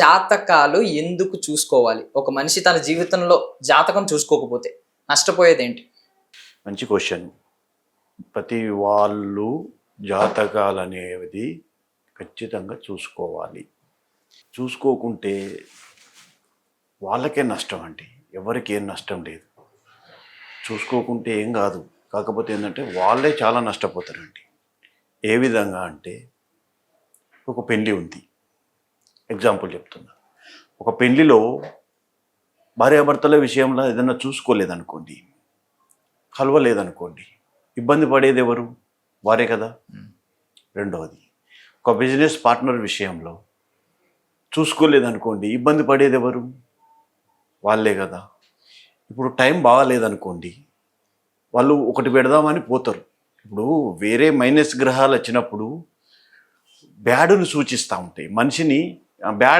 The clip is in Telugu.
జాతకాలు ఎందుకు చూసుకోవాలి? ఒక మనిషి తన జీవితంలో జాతకం చూసుకోకపోతే నష్టపోయేదేంటి? మంచి క్వశ్చన్. ప్రతి వాళ్ళు జాతకాలు అనేది ఖచ్చితంగా చూసుకోవాలి. చూసుకోకుంటే వాళ్ళకే నష్టం అండి, ఎవరికి ఏం నష్టం లేదు. చూసుకోకుంటే ఏం కాదు, కాకపోతే ఏంటంటే వాళ్ళే చాలా నష్టపోతారండి. ఏ విధంగా అంటే, ఒక పెళ్ళి ఉంది, ఎగ్జాంపుల్ చెప్తున్నా. ఒక పెళ్ళిలో భార్యాభర్తల విషయంలో ఏదైనా చూసుకోలేదనుకోండి, కలవలేదనుకోండి, ఇబ్బంది పడేది ఎవరు? వారే కదా. రెండవది, ఒక బిజినెస్ పార్ట్నర్ విషయంలో చూసుకోలేదనుకోండి, ఇబ్బంది పడేది ఎవరు? వాళ్ళే కదా. ఇప్పుడు టైం బాగాలేదనుకోండి, వాళ్ళు ఒకటి పెడదామని పోతారు. ఇప్పుడు వేరే మైనస్ గ్రహాలు వచ్చినప్పుడు బ్యాడ్ను సూచిస్తూ ఉంటాయి. మనిషిని బ్యాడ్